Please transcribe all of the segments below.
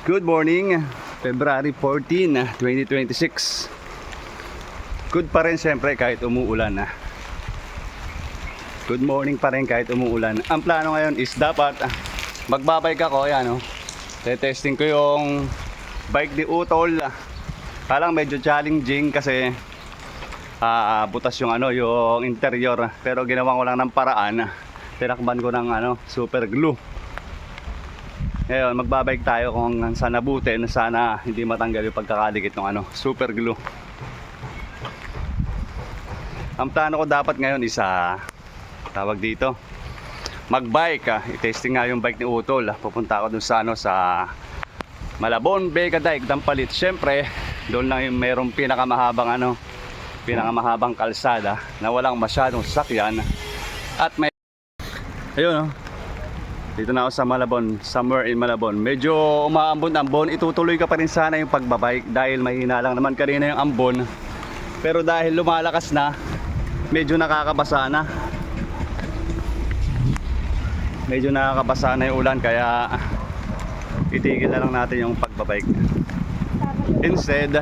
Good morning, February 14, 2026. Good pa rin siyempre kahit umuulan na. Good morning pa rin kahit umuulan. Ang plano ngayon is dapat magbabike ako, ayan, testing ko yung bike ni Utol. Parang medyo challenging kasi butas yung yung interior, pero ginawa ko lang ng paraan. Tinakban ko ng super glue. Ngayon, magbabike tayo kung saan nabutin. Sana hindi matanggal yung pagkakadikit ng super glue. Ang plano ko dapat ngayon is tawag dito, magbike. I-testing nga yung bike ni Utol. Pupunta ako dun sa sa Malabon, Vega Dike, Dampalit. Siyempre, doon lang yung mayroong pinakamahabang kalsada na walang masyadong sasakyan. At may ayun, dito na ako sa Malabon, somewhere in Malabon. Medyo umaambon-ambon. Itutuloy ka pa rin sana yung pagbabike dahil mahina lang naman kanina yung ambon. Pero dahil lumalakas na, medyo nakakabasa na. Medyo nakakabasa na yung ulan, kaya itigil na lang natin yung pagbabike. Instead,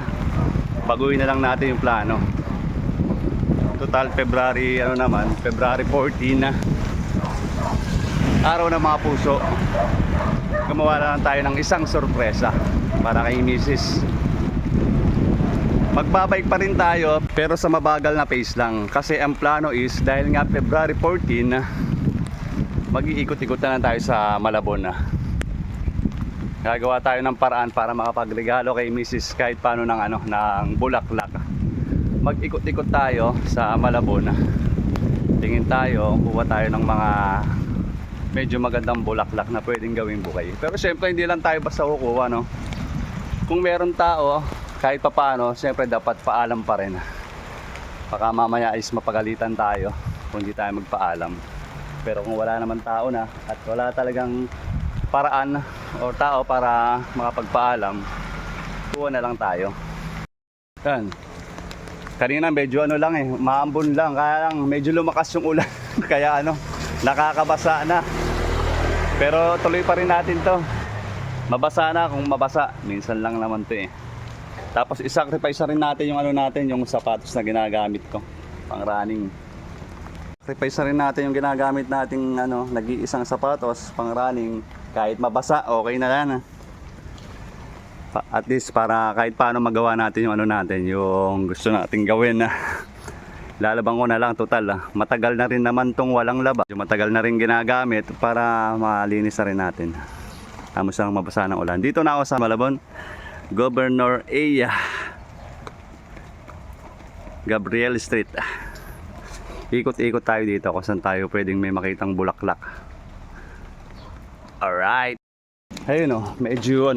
baguhin na lang natin yung plano. Total February February 14 na. Araw ng mga puso. Gumawa lang tayo ng isang sorpresa para kay Mrs. Magbabike pa rin tayo pero sa mabagal na pace lang. Kasi ang plano is dahil nga February 14, mag-iikot-ikot na lang tayo sa Malabon na. Gagawa tayo ng paraan para makapagregalo kay Mrs. kahit paano ng bulaklak. Mag-ikot-ikot tayo sa Malabon. Tingin tayo, kuha tayo ng mga medyo magandang bulaklak na pwedeng gawing bukay. Pero siyempre hindi lang tayo basta kukuha, no? Kung meron tao, kahit papaano, siyempre dapat paalam pa rin. Baka mamaya is mapagalitan tayo kung hindi tayo magpaalam. Pero kung wala naman tao na at wala talagang paraan o tao para makapagpaalam, kuha na lang tayo. Yan. Kanina medyo maambon lang, kaya lang medyo lumakas yung ulan. Kaya nakakabasa na. Pero tuloy pa rin natin to. Mabasa na kung mabasa. Minsan lang naman to eh. Tapos isacrifice rin natin yung yung sapatos na ginagamit ko pang running. Sacrifice rin natin yung ginagamit nating nag-iisang sapatos pang running. Kahit mabasa, okay na yan. At least para kahit paano magawa natin yung yung gusto nating gawin. Lalabang ko na lang total. Matagal na rin naman tong walang laba. Matagal na rin ginagamit para malinis na rin natin. Amos lang mabasa ng ulan. Dito na ako sa Malabon, Governor A. Gabriel Street. Ikot-ikot tayo dito kung saan tayo pwedeng may makitang bulaklak. Alright. Ayun medyo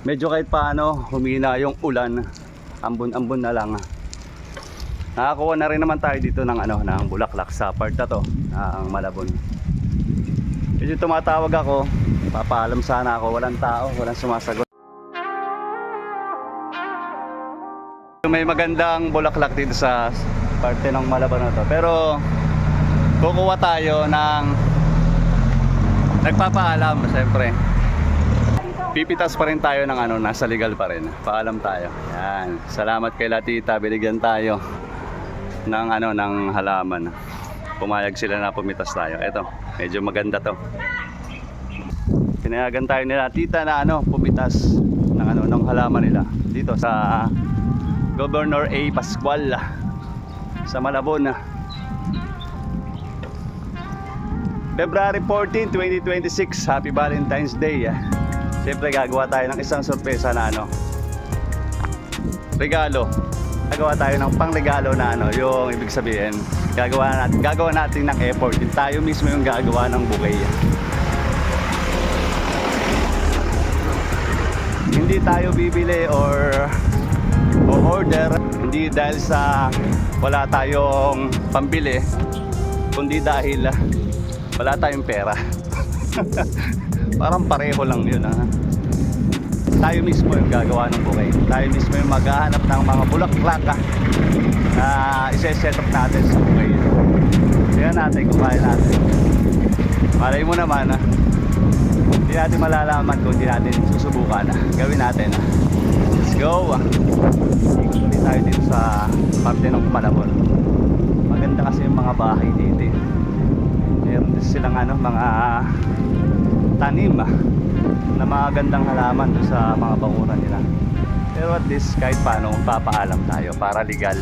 medyo kahit paano humina yung ulan. Ambon-ambon na lang. Nakakuha na rin naman tayo dito ng ng bulaklak sa part na to ng Malabon. Medyo tumatawag ako, papaalam sana ako, walang tao, walang sumasagot. May magandang bulaklak dito sa parte ng Malabon na to. Pero kukuha tayo ng nagpapaalam, siyempre. Pipitas pa rin tayo ng nasa legal pa rin. Paalam tayo. Yan. Salamat kay Latita, binigyan tayo ng ng halaman. Pumayag sila na pumitas tayo. Ito, medyo maganda to. Pinayagan tayo nila tita na pumitas ng halaman nila dito sa Governor A. Pascual sa Malabon. February 14, 2026. Happy Valentine's Day. Siyempre gagawa tayo ng isang sorpresa na regalo. Gagawa tayo ng pangregalo na yung ibig sabihin, gagawa natin ng effort. Tayo mismo yung gagawa ng bouquet. Hindi tayo bibili or order, hindi dahil sa wala tayong pambili, kundi dahil wala tayong pera. Parang pareho lang yun. Tayo mismo yung gagawa ng bouquet. Tayo mismo yung maghahanap ng mga bulaklak na ise-set up natin sa bouquet. Kaya natin kung kaya natin. Malay mo naman Hindi natin malalaman kung hindi natin susubukan. Gawin natin. Let's go. Ikot ulit tayo dito sa parte ng Malabon. Maganda kasi yung mga bahay dito. Meron din silang mga tanim na magandang halaman doon sa mga bakuran nila. Pero at least kahit paano papaalam tayo para legal.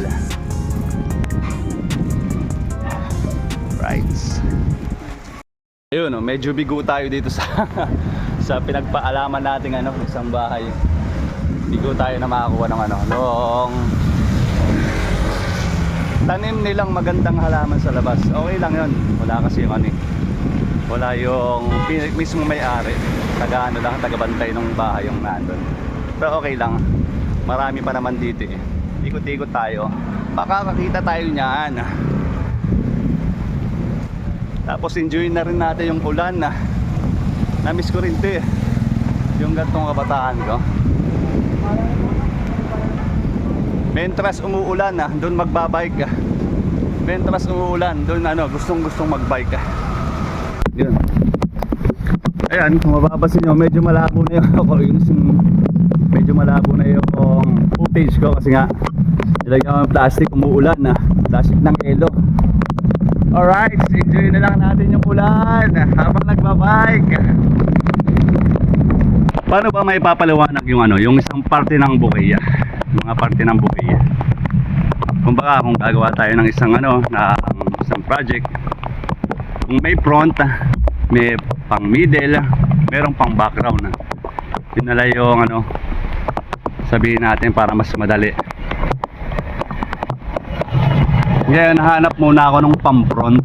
Right. Ayun, medyo bigo tayo dito sa sa pinagpaalaman nating isang bahay. Bigo tayo na makakuha ng nung tanim nilang magandang halaman sa labas. Okay lang yun. Wala kasi yung wala yung mismo may-ari. Taga-bantay ng bahay yung nandun. Pero okay lang. Marami pa naman dito eh. Ikot-ikot tayo. Makakakita tayo niyan. Tapos enjoy na rin natin yung ulan na na-miss ko rin ito eh. Yung gantong kabataan ko. Mentras umuulan doon magbabike ka. Mentras umuulan, doon gustong magbike ka. Yun. Ayan, kung mababasin nyo, medyo malabo na medyo malabo na yung footage ko kasi nga nilagyan ko ng plastic, umuulan plastic ng elo. Alright, enjoy na lang natin yung ulan habang nagbabike. Paano ba may papaliwanag yung isang parte ng bukay? Mga parte ng bukay. Kumbaga kung gagawa tayo ng isang isang project, kung may front, may pang middle, merong pang background. Yun na lang yung sabihin natin para mas madali. Ngayon, nahanap muna ako ng pang-front.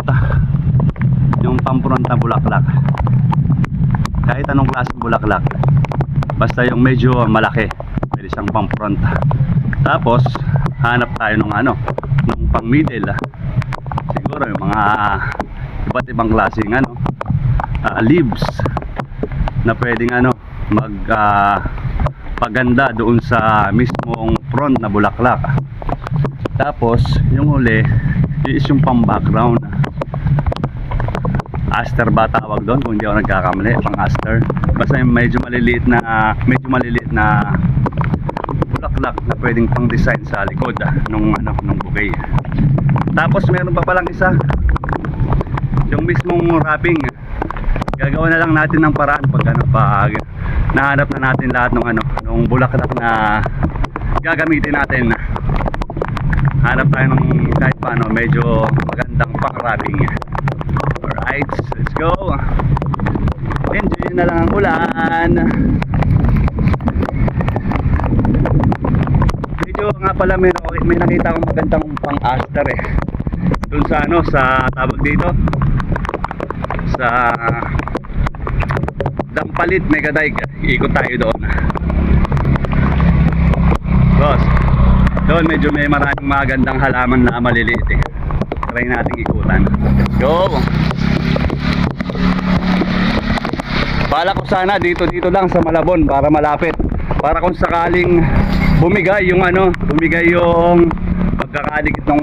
Yung pang-front na bulaklak. Kahit anong klaseng bulaklak. Basta yung medyo malaki. Pwede siyang pang-front. Tapos, hanap tayo ng ng pang-middle. Siguro yung mga iba't ibang klaseng leaves na pwedeng paganda doon sa mismong front na bulaklak. Tapos yung huli is yung pang background. Aster ba tawag doon kung hindi ako nagkakamali, pang aster. Basta yung medyo maliliit na bulaklak na pwedeng pang design sa likod nung bouquet. Tapos meron pa palang isa, yung mismong wrapping. Gagawa na lang natin ng paraan pag nahanap na natin lahat nung bulaklak na gagamitin natin. Hanap tayo ng kahit paano medyo magandang pang-wrapping. Alright, let's go. Enjoy na lang ang ulan. Medyo nga pala may nakita akong magandang pang-aster eh. Doon sa sa tawag dito sa Dampalit, Megadike. Ikot tayo doon. Boss, doon medyo may maraming magandang halaman na maliliit eh. Try natin ikutan. Go! Bala ko sana dito lang sa Malabon para malapit. Para kung sakaling bumigay yung pagkakadikit ng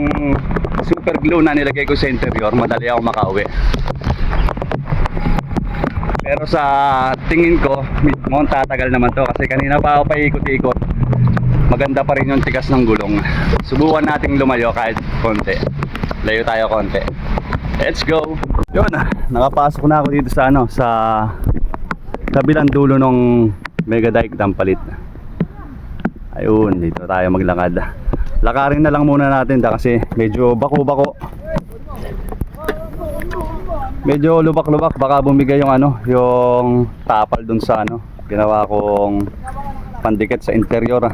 super glue na nilagay ko sa interior, madali ako makauwi. Pero sa tingin ko, mukhang tatagal naman to kasi kanina pa ako paikot-ikot. Maganda pa rin yung tigas ng gulong. Subukan nating lumayo kahit konti. Layo tayo konti. Let's go. Yun, nakapasok na ako dito sa sa kabilang dulo ng Megadike Dampalit. Ayun, dito tayo maglakad. Lakarin na lang muna natin kasi medyo bako-bako. Medyo lubak-lubak, baka bumigay yung yung tapal dun sa ginawa kong pandikit sa interior.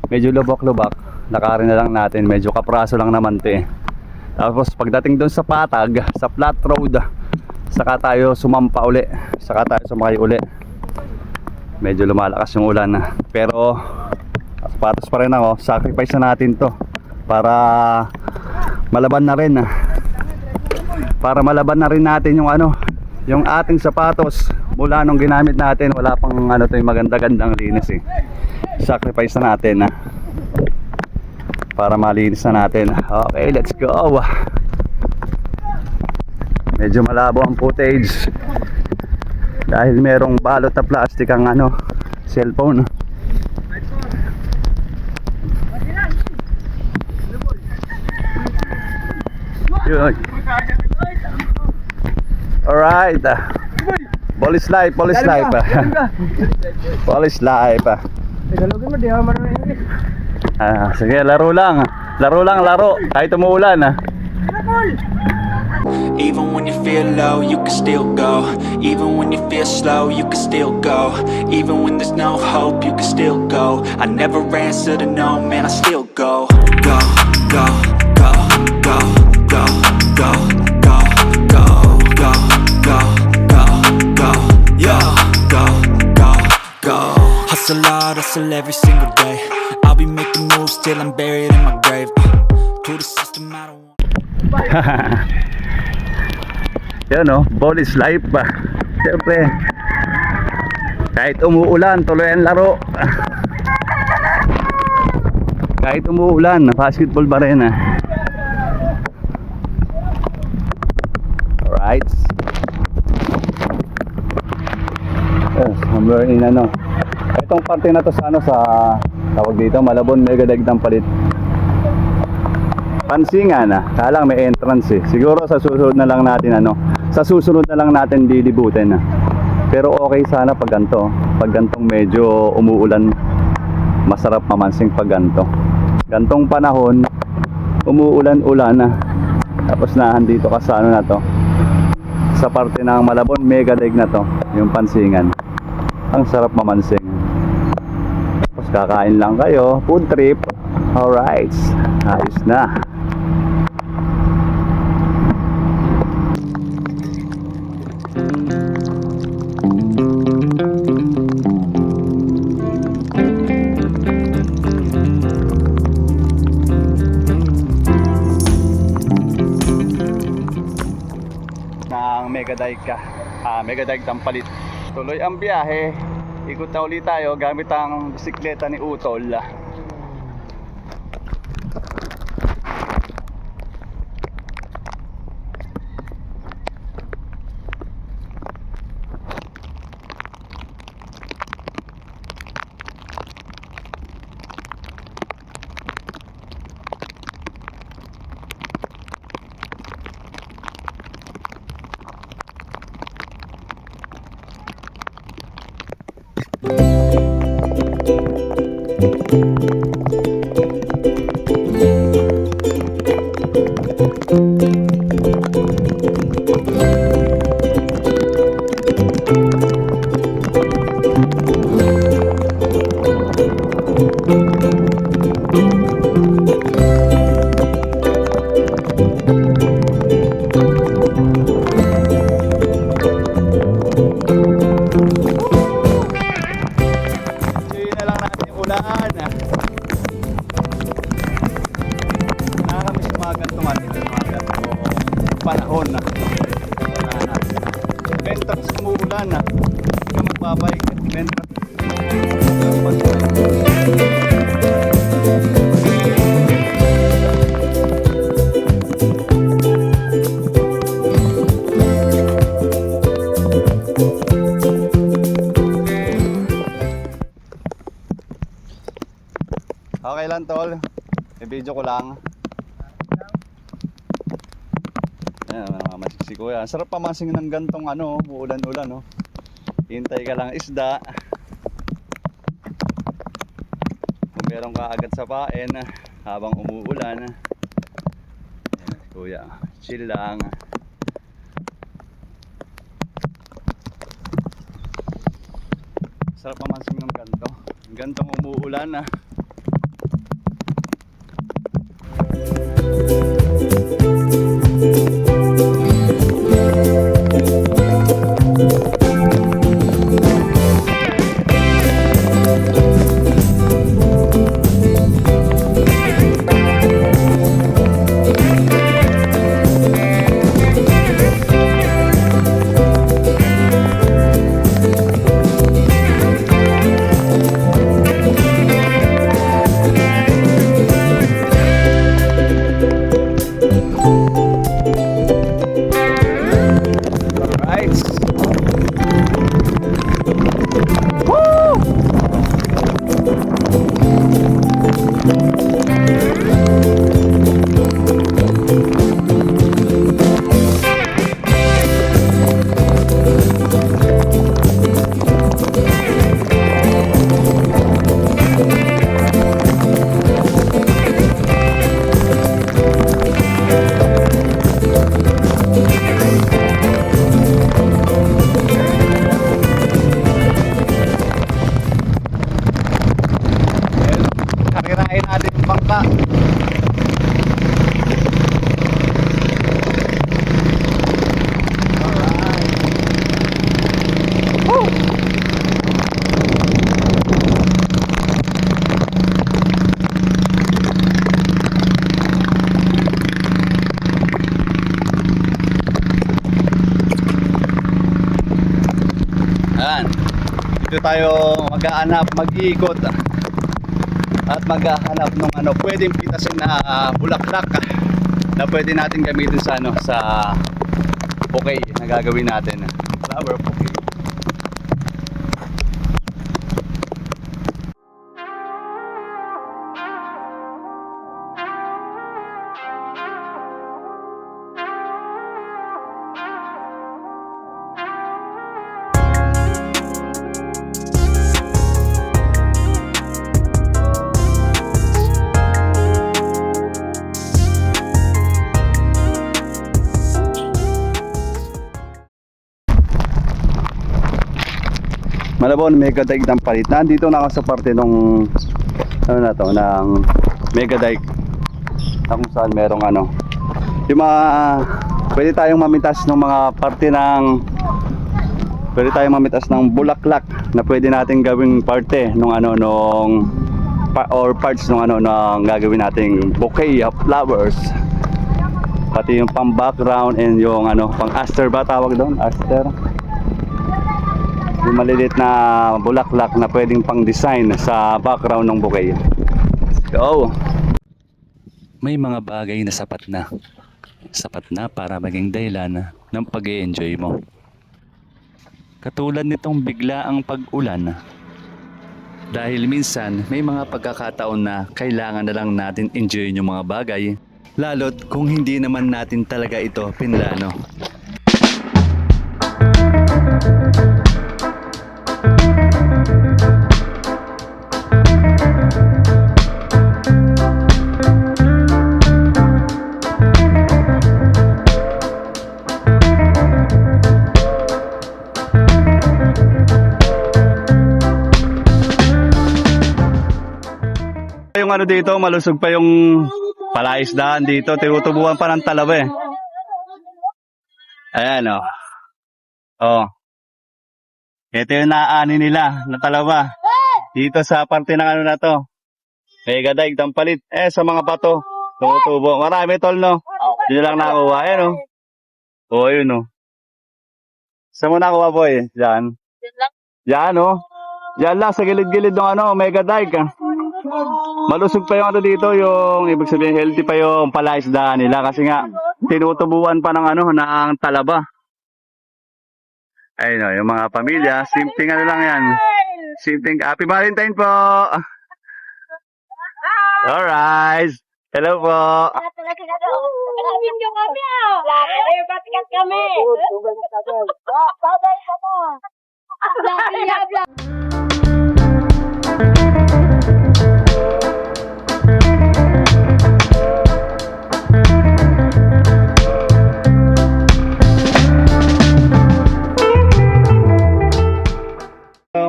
Medyo lubak-lubak, lakarin na lang natin, medyo kapraso lang naman 'to eh. Tapos pagdating dun sa patag, sa flat road, saka tayo sumampa uli, saka tayo sumakay uli. Medyo lumalakas yung ulan pero sapatos pa rin ako, sacrifice na natin 'to para malaban na rin. Para malaban na rin natin yung ating sapatos mula nung ginamit natin, wala pang to yung maganda-gandang linis eh. Sacrifice na natin para malinis na natin. Okay, let's go. Medyo malabo ang footage. Dahil merong balot na plastic ang ano, cellphone. Yun. Alright. Police life, police life. Police life. Sige, laro lang. Laro lang, laro. Kahit umuulan. Even when you feel low, you can still go. Even when you feel slow, you can still go. Even when there's no hope, you can still go. I never answer to no, man, I still go. Go, go, go, go, go, go, go, go, go, go, go, go, yeah, go, go, go. Hustle hard, hustle every single day. I'll be making moves till I'm buried in my grave. To the system, I don't want. Yan o, ball is life ba? Siyempre, kahit umuulan, tuloy ang laro. Kahit umuulan, basketball ba rin Alright. Somewhere in ano. Itong parte na to sa ano, sa tawag dito, Malabon, Megadeg ng palit. Pansingan kalang may entrance Siguro sa susunod na lang natin sa susunod na lang natin dilibutin Pero okay sana pag ganito. Pag gantong medyo umuulan, masarap mamansing pag ganito. Gantong panahon, umuulan-ulan tapos dito ka sa ano na to, sa parte ng Malabon, Megadeg na to, yung Pansingan. Ang sarap mamansing. Tapos kakain lang kayo, food trip. Alright, ayos na. Megadeg Tampalit. Tuloy ang biyahe. Ikot na ulit tayo gamit ang bisikleta ni Utol. Panahon Ventrax umuulan hindi ka magbabike. Ventrax okay lang tol, i-video ko lang. Si Kuya, sarap pamansing ng gantong uulan-ulan hintay ka lang isda. Kung meron ka agad sa pain habang umuulan. Ayan, Kuya, chill lang. Sarap pamansing ng gantong umuulan dito tayo mag-aanap, mag-iikot at maghahanap ng ano, pwedeng pitasin na bulaklak na pwede natin gamitin sa ano, sa bouquet na gagawin natin. Flower bouquet. Malabon, Mega Dike ng palit. Nandito na ako sa parte nung ano na to, ng Mega Dike na kung saan merong ano, yung mga pwede tayong mamitas ng mga parte ng bulaklak na pwede natin gawing parte nung ano or parts nung ano ng gagawin nating bouquet of flowers, pati yung pang background and yung ano pang aster ba tawag doon, aster, yung maliliit na bulaklak na pwedeng pang design sa background ng bouquet. Go! May mga bagay na sapat na para maging dahilan ng pag-i-enjoy mo. Katulad nitong biglaang pag-ulan. Dahil minsan may mga pagkakataon na kailangan na lang natin enjoyin yung mga bagay, lalo't kung hindi naman natin talaga ito pinlano. Yung ano dito, malusog pa yung palaisdaan dito, tinutubuan pa ng talaba eh. Ayan o. Oh. Ito yung naaani nila na talaba. Dito sa parte ng ano na to. Mega Dike, Dampalit. Sa mga bato, tumutubo. Marami tol no. Dito lang nakuha. Ayan o. Oh, yun o. Saan mo nakuha boy? Diyan. Diyan o. Diyan lang sa gilid-gilid ng ano, Mega Dike. Malusog pa yung ano dito, yung ibig sabihin healthy pa yung palaisdaan nila kasi nga tinutubuan pa ng ano, ng talaba. Ayun o, yung mga pamilya, simpleng ano lang yan. Simpleng, Happy Valentine po! Alright! Hello po! Video kami ah. Lagi batikat kami. Babay ka mo.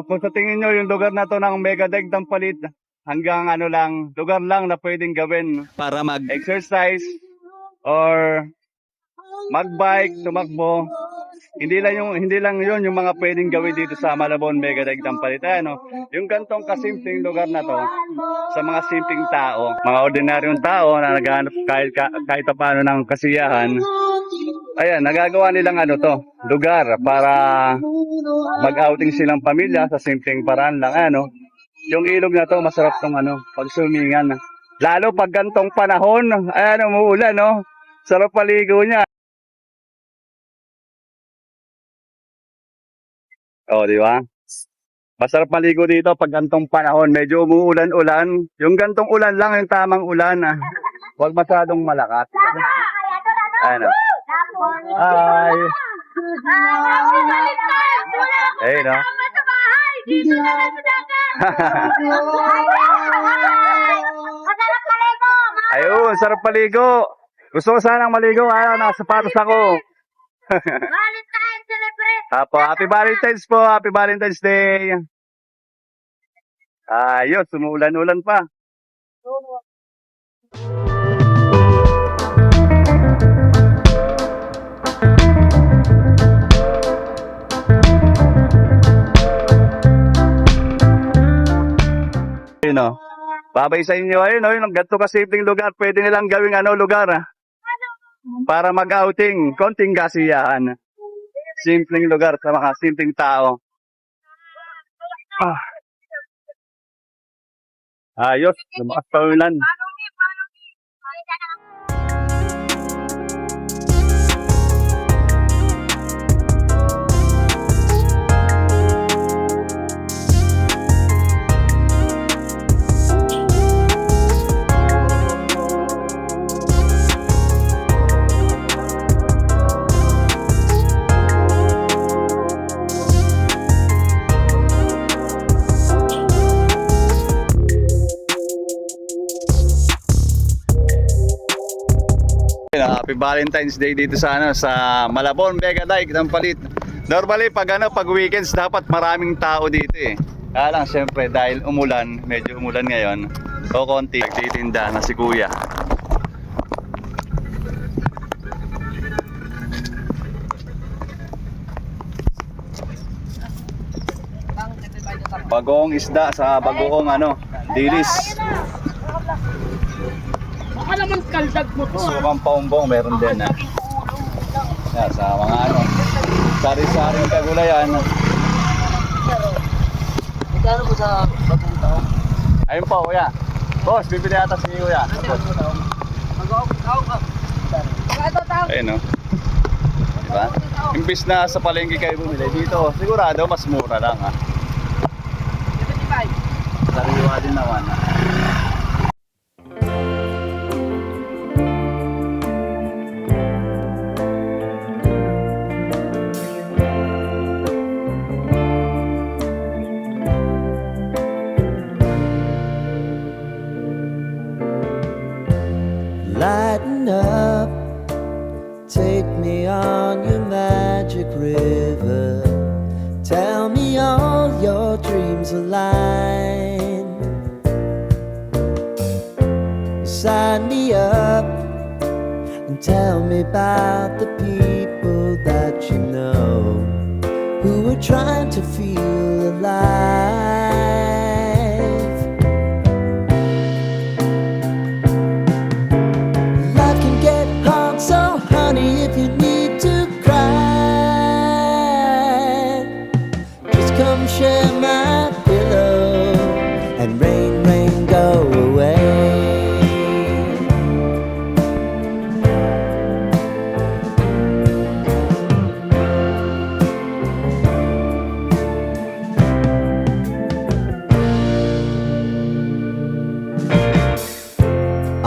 Kung sa tingin nyo yung lugar na to ng Mega Dike Dampalit, hanggang ano lang, lugar lang na pwedeng gawin Para exercise or magbike, tumakbo. Hindi lang yun yung mga pwedeng gawin dito sa Malabon Mega Dike Dampalit. Ano, yung gantong kasimpleng lugar na to sa mga simpleng tao, mga ordinaryong tao na naghahanap kahit paano ng kasiyahan. Ayan, nagagawa nilang ano to, lugar para mag-outing silang pamilya sa simpleng paraan lang. Ano, yung ilog na to, masarap tong ano, pagsumingan. Lalo pag gantong panahon, ayan, umuulan, no? Sarap paligo niya. Oh, di ba? Masarap maligo dito pag gantong panahon. Medyo umuulan-ulan. Yung gantong ulan lang, yung tamang ulan. Huwag masyadong malakas. Ano? Ay. Ay, no? Dito na lang sa dagat. Masarap paligo. Ayun, sarap paligo. Gusto ko sanang maligo. Ayaw, nakasapatos ako. Valentine celebrate. Apo, Happy Valentine's po. Happy Valentine's Day. Ayos, sumuulan-ulan pa. Ayun o. Babay sa inyo. Ayun o, yung ganito kasimpleng lugar. Pwede nilang gawing ano lugar. Para mag-outing. Konting kasiyahan. Simpleng lugar sa mga simpleng tao. Ah. Ayos, lumakas pa yung ulan. Happy Valentine's Day dito sa sa Malabon, Mega Dike ng Palit. Normally pag weekends dapat maraming tao dito eh. Kaya lang syempre dahil umulan, medyo umulan ngayon. O konti nagtitinda na si Kuya. Bagoong isda sa bagoong dilis. Baka naman kaldag mo to. Sukang paumbong meron din Yan, sa mga sari-saring kagulayan. Magkano po sa bagong taon? Ayun po, Kuya. Boss, bibili ata si Kuya. Ayun, no? Diba? Imbis na sa palengke kayo bumili, dito sigurado mas mura lang, ha? Sariwa din naman, ha? Lighten up, take me on your magic river. Tell me all your dreams align. Sign me up and tell me about the people that you know who are trying to feel alive. Life can get hard, so honey, if you need to cry, just come share my pillow and rain, rain, go away.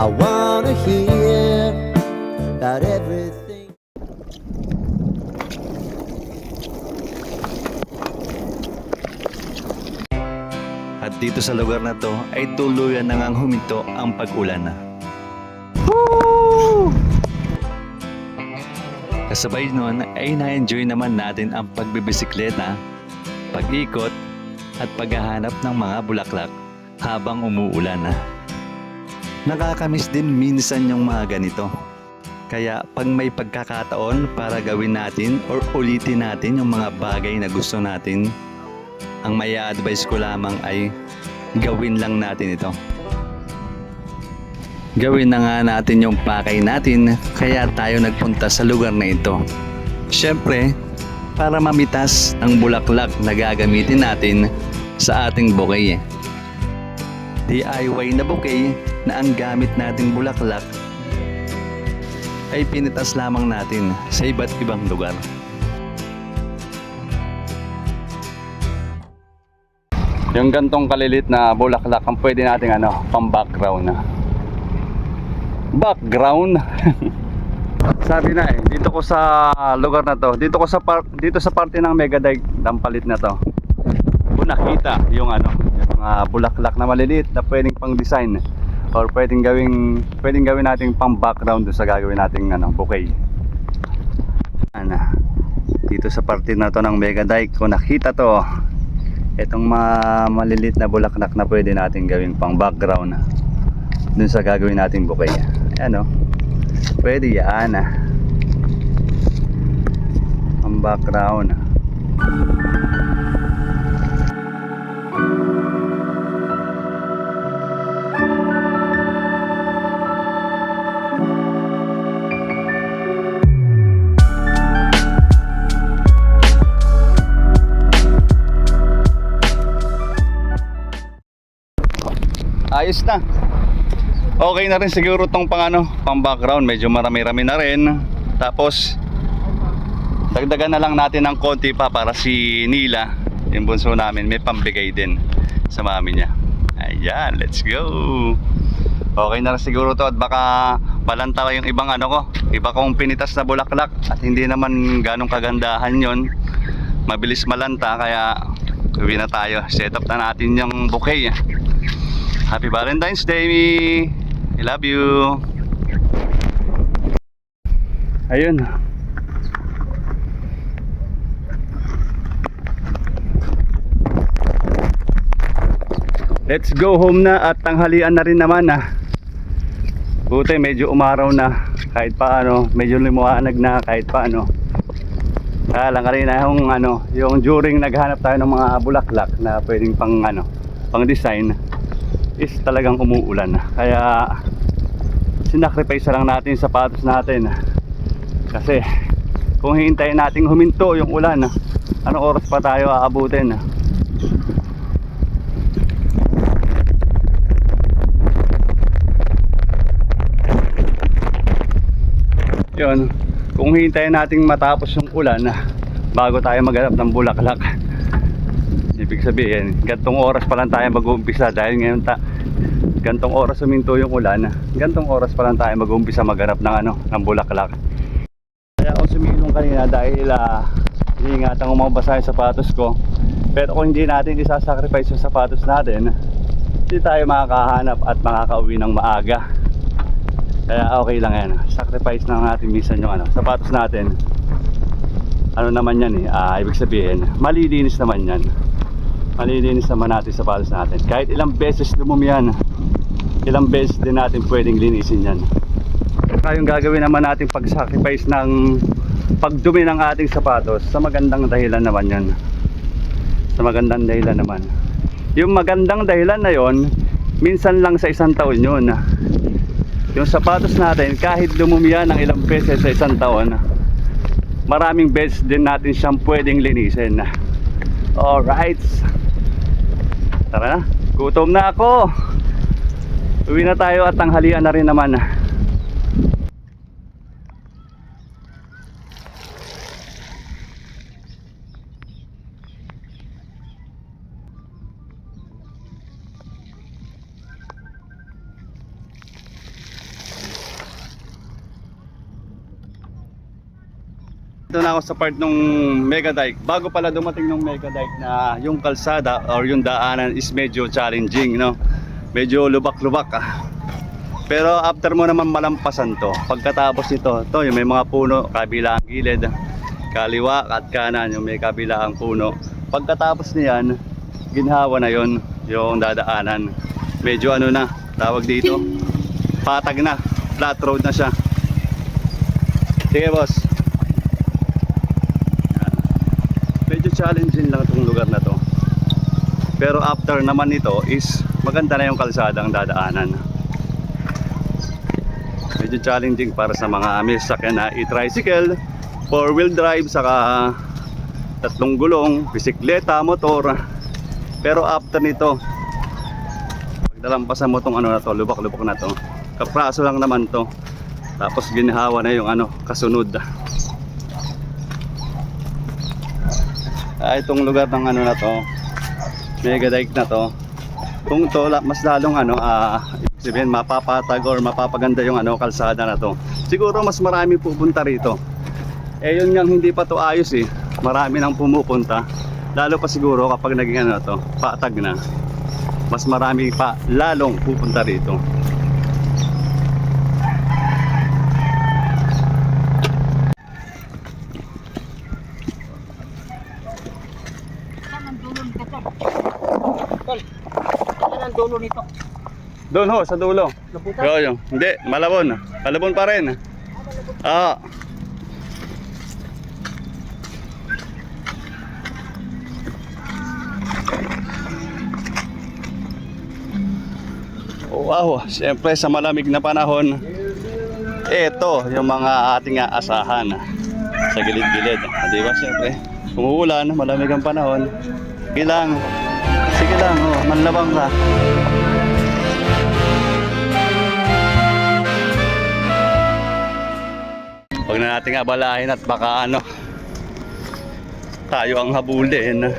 I wanna hear about everything. At dito sa lugar na to ay tuluyan na ngang huminto ang pag-ulan. Kasabay nun ay na-enjoy naman natin ang pagbibisikleta, pag-ikot at paghahanap ng mga bulaklak habang umuulan. Nakakamiss din minsan yung mga ganito. Kaya pag may pagkakataon para gawin natin or ulitin natin yung mga bagay na gusto natin, ang may advice ko lamang ay gawin lang natin ito. Gawin na nga natin yung pakay natin, kaya tayo nagpunta sa lugar na ito. Siyempre, para mamitas ang bulaklak na gagamitin natin sa ating bouquet. DIY na bouquet na ang gamit nating bulaklak ay pinitas lamang natin sa iba't ibang lugar. Yung gantong kalilit na bulaklak ang pwede nating pang-background. Background. Sabi na dito ko sa lugar na to, dito sa parte ng Mega Dike Dampalit na to. Kung nakita yung mga bulaklak na maliliit na pwedeng pang-design or pwedeng gawin nating pang-background sa gagawin nating bouquet. Dito sa parte na to ng Mega Dike, kung nakita to, itong mga malilit na bulaklak na pwede natin gawing pang background dun sa gagawin nating bouquet. Ayan, pwede yan ang background. ayos na. Okay na rin siguro tong pang background, medyo marami-rami na rin. Tapos dagdagan na lang natin ng konti pa para si Nila, yung bunso namin, may pambigay din sa mami niya. Ayan, let's go. Okay na rin siguro to at baka palanta yung ibang iba kong pinitas na bulaklak at hindi naman ganong kagandahan yon. Mabilis malanta kaya uwi na tayo. Set up na natin yung bouquet. Happy Valentine's Day, Mi. I love you. Ayun. Let's go home na at tanghalian na rin naman. Buti medyo umaraw na kahit paano, medyo limuanag na kahit paano. Lang kanina yung during naghanap tayo ng mga bulaklak na pwedeng pang design is talagang umuulan. Kaya sinacrifice lang natin yung sapatos natin. Kasi kung hihintayin nating huminto yung ulan, anong oras pa tayo aabutin? Yun, kung hintayin nating matapos yung ulan bago tayo maghanap ng bulaklak, ibig sabihin gantong oras pa lang tayo mag-uumpisa. Dahil ngayon gantong oras huminto yung ulan, gantong oras pa lang tayo mag-uumpisa maghanap ng bulaklak. Kaya ako sumilong kanina dahil iniingatan ko mabasa yung sapatos ko. Pero kung hindi natin isasacrifice yung sapatos natin, hindi tayo makakahanap at makakauwi ng maaga. Kaya okay lang yan. Sacrifice lang natin minsan yung sapatos natin. Naman yan ibig sabihin, malilinis naman yan. Malilinis naman natin sapatos natin. Kahit ilang beses dumumi yan, ilang beses din natin pwedeng linisin yan. Kaya yung gagawin naman natin pag-sacrifice ng pagdumi ng ating sapatos, sa magandang dahilan naman yan. Sa magandang dahilan naman. Yung magandang dahilan na yon, minsan lang sa isang taon yun. Yung sapatos natin, kahit dumumi yan ng ilang beses sa isang taon, maraming beses din natin siyang pwedeng linisin. Alright, tara na, gutom na ako. Uwi na tayo at tanghalian na rin naman. Ito na ako sa part ng Mega Dike. Bago pala dumating ng Mega Dike na yung kalsada or yung daanan is medyo challenging, no? Medyo lubak-lubak. Pero after mo naman malampasan to, pagkatapos nito, to yung may mga puno, kabilang gilid, kaliwa at kanan yung may kabilang puno. Pagkatapos niyan, ginhawa na yon yung dadaanan. Medyo na, tawag dito, patag na, flat road na siya. Sige boss. Medyo challenging lang itong lugar na to. Pero after naman nito is maganda na yung kalsadang dadaanan. Medyo challenging para sa mga may sasakyan na i-tricycle, 4-wheel drive, saka tatlong gulong, bisikleta, motor. Pero after nito, pagdalampasan mo tong na to, lubak-lubak na to, kapraso lang naman to. Tapos ginhawa na yung kasunod. Itong lugar ng na to, Mega Dike na to, kung to mas lalong sabihin mapapatag or mapapaganda yung kalsada na to. Siguro mas marami pupunta rito. Yun nga hindi pa to ayos marami nang pumupunta. Lalo pa siguro kapag naging to, patag na, mas marami pa lalong pupunta rito. Dulo nito. Doon ho, sa dulo. Labutan? Yo. Hindi, Malabon. Malabon pa rin. Oo. Wow, siyempre sa malamig na panahon, ito yung mga ating aasahan sa gilid-gilid. Di ba, siyempre, umuulan, malamig ang panahon. Sige lang, manlabang ka. Huwag na nating abalahin at baka ano, tayo ang habulin.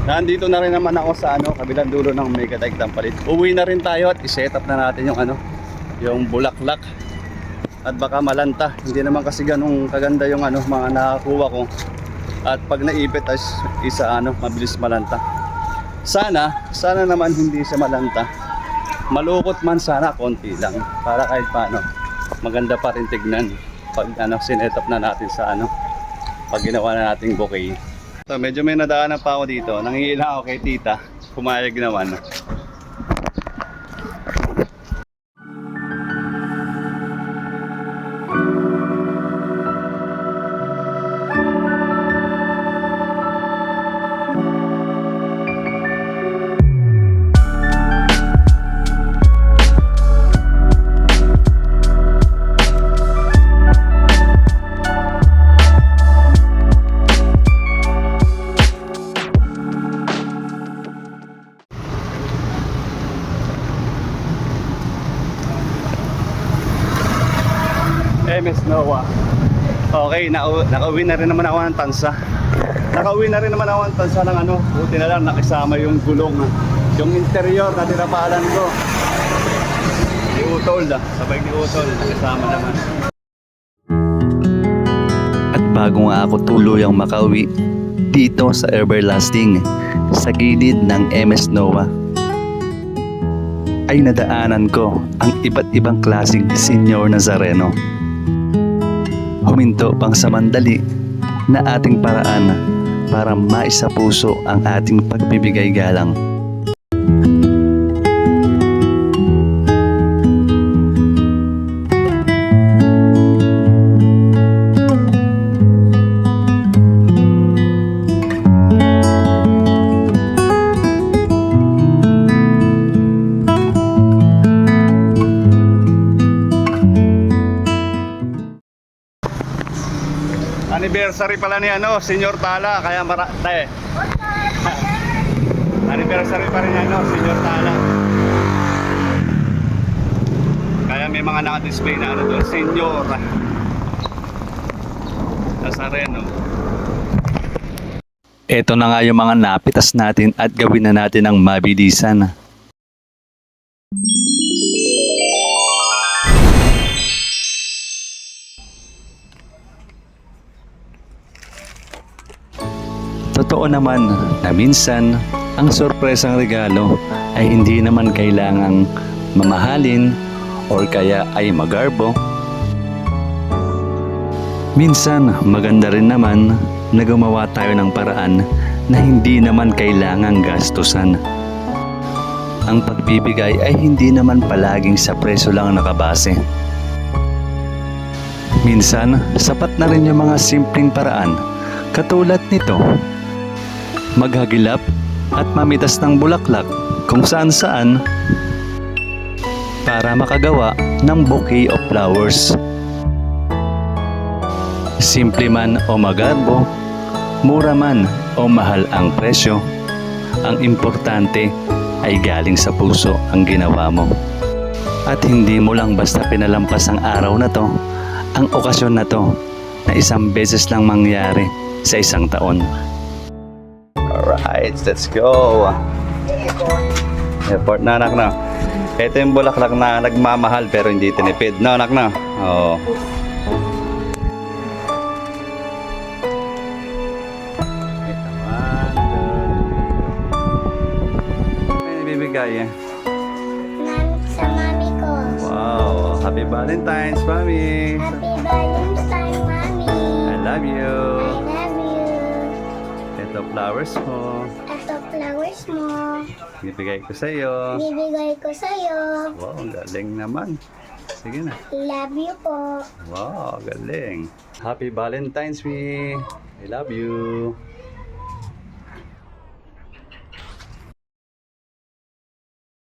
Nandito na rin naman ako sa ano, kabilang dulo ng Megatech Dampalit. Uwi na rin tayo at i-set up na natin yung ano, yung bulaklak. At baka malanta. Hindi naman kasi ganung kaganda yung ano, mga nakakuha ko. At pag naipit ay isa ano, mabilis malanta. Sana naman hindi siya malanta. Malukot man sana, konti lang. Para kahit paano, maganda pa rin tignan. Pag ano, sinet up na natin sa ano, pag ginawa na nating bouquet. So, medyo may nadaanan pa ako dito. Nangingilang ako kay tita. Pumayag naman. MS Noah. Okay, nakauwi na rin naman ako ng tansa. Nakauwi na rin naman ako ng tansa ng ano, buti na lang nakisama yung gulong. Yung interior na tinapalan ko. Ni Utol, sabay ni Utol, nakisama naman. At bago nga ako tuluyang makauwi dito sa Everlasting, sa gilid ng MS Noah, ay nadaanan ko ang iba't ibang klaseng Senyor Nazareno. Huminto pang sa mandali na ating paraan para maisapuso ang ating pagbibigay galang. Anniversary pala ni ano, Senyor Tala, kaya anniversary pa rin ano, Senyor Tala. Kaya may mga naka-display na ano doon, Senyor Nazareno. Ito na nga yung mga napitas natin at gawin na natin ang mabilisan. Totoo naman na minsan ang sorpresang regalo ay hindi naman kailangang mamahalin or kaya ay magarbo. Minsan maganda rin naman na gumawa tayo ng paraan na hindi naman kailangang gastusan. Ang pagbibigay ay hindi naman palaging sa presyo lang nakabase. Minsan, sapat na rin yung mga simpleng paraan katulad nito. Maghagilap at mamitas ng bulaklak kung saan-saan para makagawa ng bouquet of flowers. Simple man o magarbo, mura man o mahal ang presyo, ang importante ay galing sa puso ang ginawa mo. At hindi mo lang basta pinalampas ang araw na to, ang okasyon na to, na isang beses lang mangyari sa isang taon. Alright, let's go. Airport na anak na. Ito yung bulaklak na nagmamahal pero hindi tinipid. No anak na. Oo. Ito naman. Ano bibigay eh? Sa mami ko. Wow. Happy Valentine's, Mami. Happy Valentine's, Mami. I love you. I love you. Ito flowers mo. Ito flowers mo. Bibigay ko sa iyo. Bibigay ko sa'yo. Wow, ang galing naman. Sige na. Love you po. Wow, galing. Happy Valentine's, me. I love you.